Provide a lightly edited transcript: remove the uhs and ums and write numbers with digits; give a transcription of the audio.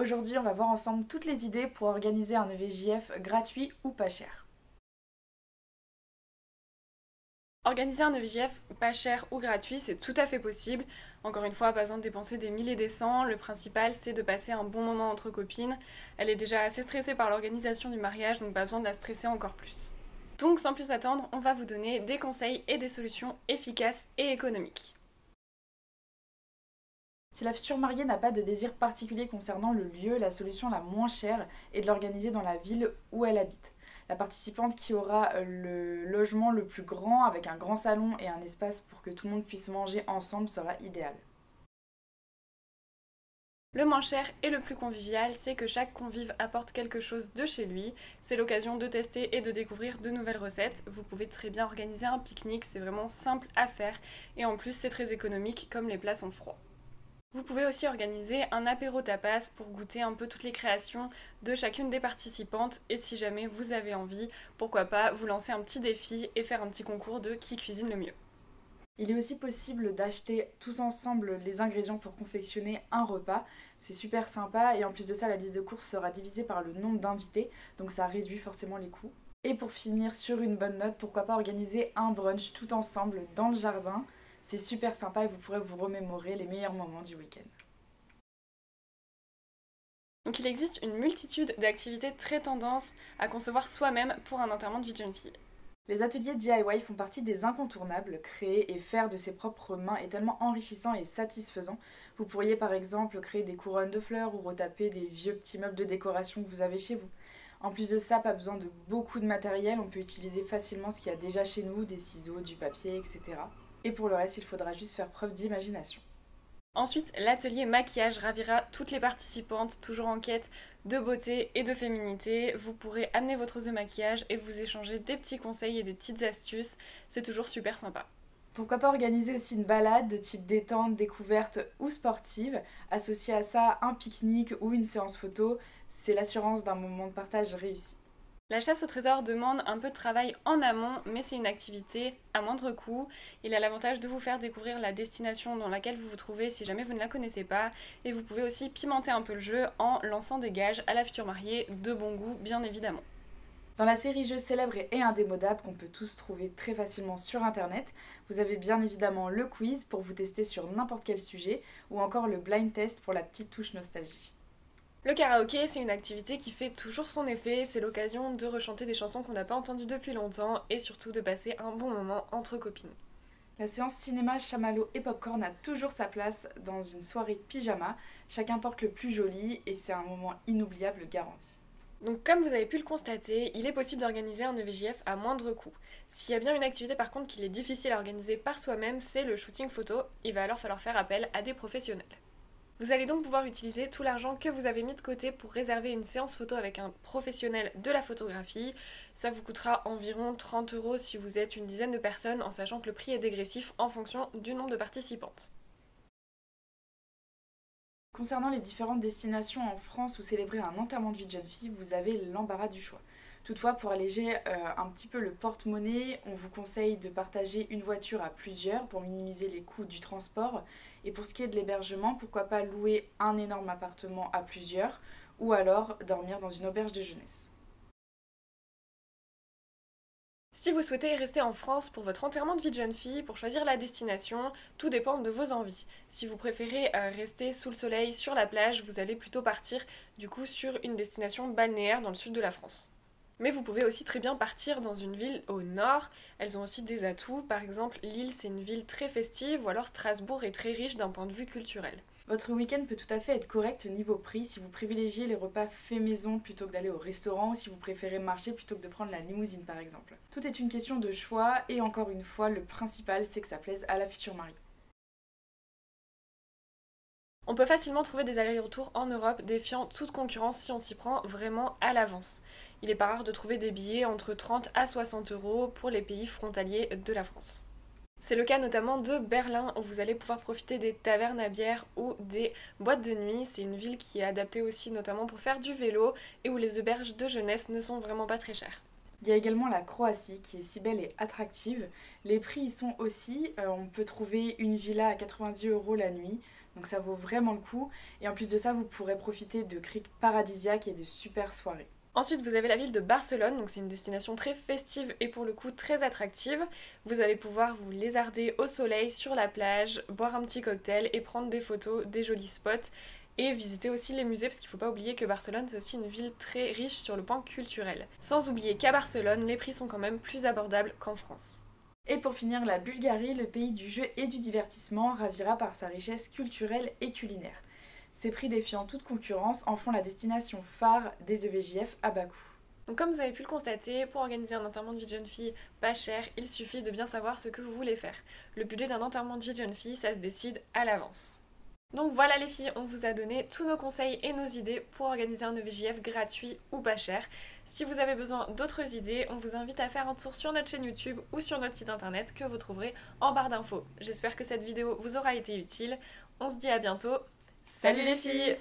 Aujourd'hui, on va voir ensemble toutes les idées pour organiser un EVJF gratuit ou pas cher. Organiser un EVJF pas cher ou gratuit, c'est tout à fait possible. Encore une fois, pas besoin de dépenser des milliers et des cents. Le principal, c'est de passer un bon moment entre copines. Elle est déjà assez stressée par l'organisation du mariage, donc pas besoin de la stresser encore plus. Donc sans plus attendre, on va vous donner des conseils et des solutions efficaces et économiques. Si la future mariée n'a pas de désir particulier concernant le lieu, la solution la moins chère est de l'organiser dans la ville où elle habite. La participante qui aura le logement le plus grand avec un grand salon et un espace pour que tout le monde puisse manger ensemble sera idéal. Le moins cher et le plus convivial, c'est que chaque convive apporte quelque chose de chez lui. C'est l'occasion de tester et de découvrir de nouvelles recettes. Vous pouvez très bien organiser un pique-nique, c'est vraiment simple à faire et en plus c'est très économique comme les plats sont froids. Vous pouvez aussi organiser un apéro tapas pour goûter un peu toutes les créations de chacune des participantes et si jamais vous avez envie, pourquoi pas vous lancer un petit défi et faire un petit concours de qui cuisine le mieux. Il est aussi possible d'acheter tous ensemble les ingrédients pour confectionner un repas. C'est super sympa et en plus de ça, la liste de courses sera divisée par le nombre d'invités, donc ça réduit forcément les coûts. Et pour finir sur une bonne note, pourquoi pas organiser un brunch tout ensemble dans le jardin. C'est super sympa et vous pourrez vous remémorer les meilleurs moments du week-end. Donc il existe une multitude d'activités très tendances à concevoir soi-même pour un enterrement de vie de jeune fille. Les ateliers DIY font partie des incontournables. Créer et faire de ses propres mains est tellement enrichissant et satisfaisant. Vous pourriez par exemple créer des couronnes de fleurs ou retaper des vieux petits meubles de décoration que vous avez chez vous. En plus de ça, pas besoin de beaucoup de matériel, on peut utiliser facilement ce qu'il y a déjà chez nous, des ciseaux, du papier, etc. Et pour le reste, il faudra juste faire preuve d'imagination. Ensuite, l'atelier maquillage ravira toutes les participantes, toujours en quête de beauté et de féminité. Vous pourrez amener votre trousse de maquillage et vous échanger des petits conseils et des petites astuces. C'est toujours super sympa. Pourquoi pas organiser aussi une balade de type détente, découverte ou sportive. Associer à ça un pique-nique ou une séance photo, c'est l'assurance d'un moment de partage réussi. La chasse au trésor demande un peu de travail en amont, mais c'est une activité à moindre coût. Il a l'avantage de vous faire découvrir la destination dans laquelle vous vous trouvez si jamais vous ne la connaissez pas. Et vous pouvez aussi pimenter un peu le jeu en lançant des gages à la future mariée de bon goût, bien évidemment. Dans la série Jeux célèbres et indémodables qu'on peut tous trouver très facilement sur internet, vous avez bien évidemment le quiz pour vous tester sur n'importe quel sujet ou encore le blind test pour la petite touche nostalgie. Le karaoké, c'est une activité qui fait toujours son effet, c'est l'occasion de rechanter des chansons qu'on n'a pas entendues depuis longtemps et surtout de passer un bon moment entre copines. La séance cinéma, chamallow et popcorn a toujours sa place dans une soirée pyjama. Chacun porte le plus joli et c'est un moment inoubliable garanti. Donc comme vous avez pu le constater, il est possible d'organiser un EVJF à moindre coût. S'il y a bien une activité par contre qu'il est difficile à organiser par soi-même, c'est le shooting photo. Il va alors falloir faire appel à des professionnels. Vous allez donc pouvoir utiliser tout l'argent que vous avez mis de côté pour réserver une séance photo avec un professionnel de la photographie. Ça vous coûtera environ 30 € si vous êtes une dizaine de personnes, en sachant que le prix est dégressif en fonction du nombre de participantes. Concernant les différentes destinations en France où célébrer un enterrement de vie de jeune fille, vous avez l'embarras du choix. Toutefois, pour alléger un petit peu le porte-monnaie, on vous conseille de partager une voiture à plusieurs pour minimiser les coûts du transport. Et pour ce qui est de l'hébergement, pourquoi pas louer un énorme appartement à plusieurs ou alors dormir dans une auberge de jeunesse. Si vous souhaitez rester en France pour votre enterrement de vie de jeune fille, pour choisir la destination, tout dépend de vos envies. Si vous préférez rester sous le soleil sur la plage, vous allez plutôt partir du coup sur une destination balnéaire dans le sud de la France. Mais vous pouvez aussi très bien partir dans une ville au nord. Elles ont aussi des atouts. Par exemple, Lille, c'est une ville très festive, ou alors Strasbourg est très riche d'un point de vue culturel. Votre week-end peut tout à fait être correct niveau prix si vous privilégiez les repas faits maison plutôt que d'aller au restaurant ou si vous préférez marcher plutôt que de prendre la limousine par exemple. Tout est une question de choix et encore une fois, le principal c'est que ça plaise à la future mariée. On peut facilement trouver des allers-retours en Europe défiant toute concurrence si on s'y prend vraiment à l'avance. Il n'est pas rare de trouver des billets entre 30 à 60 € pour les pays frontaliers de la France. C'est le cas notamment de Berlin où vous allez pouvoir profiter des tavernes à bière ou des boîtes de nuit. C'est une ville qui est adaptée aussi notamment pour faire du vélo et où les auberges de jeunesse ne sont vraiment pas très chères. Il y a également la Croatie qui est si belle et attractive. Les prix y sont aussi. On peut trouver une villa à 90 € la nuit. Donc ça vaut vraiment le coup. Et en plus de ça, vous pourrez profiter de criques paradisiaques et de super soirées. Ensuite, vous avez la ville de Barcelone, donc c'est une destination très festive et pour le coup très attractive. Vous allez pouvoir vous lézarder au soleil sur la plage, boire un petit cocktail et prendre des photos, des jolis spots et visiter aussi les musées parce qu'il ne faut pas oublier que Barcelone c'est aussi une ville très riche sur le point culturel. Sans oublier qu'à Barcelone, les prix sont quand même plus abordables qu'en France. Et pour finir, la Bulgarie, le pays du jeu et du divertissement, ravira par sa richesse culturelle et culinaire. Ses prix défiant toute concurrence en font la destination phare des EVJF à Bakou. Donc comme vous avez pu le constater, pour organiser un enterrement de vie de jeune fille pas cher, il suffit de bien savoir ce que vous voulez faire. Le budget d'un enterrement de vie de jeune fille, ça se décide à l'avance. Donc voilà les filles, on vous a donné tous nos conseils et nos idées pour organiser un EVJF gratuit ou pas cher. Si vous avez besoin d'autres idées, on vous invite à faire un tour sur notre chaîne YouTube ou sur notre site internet que vous trouverez en barre d'infos. J'espère que cette vidéo vous aura été utile. On se dit à bientôt. Salut les filles!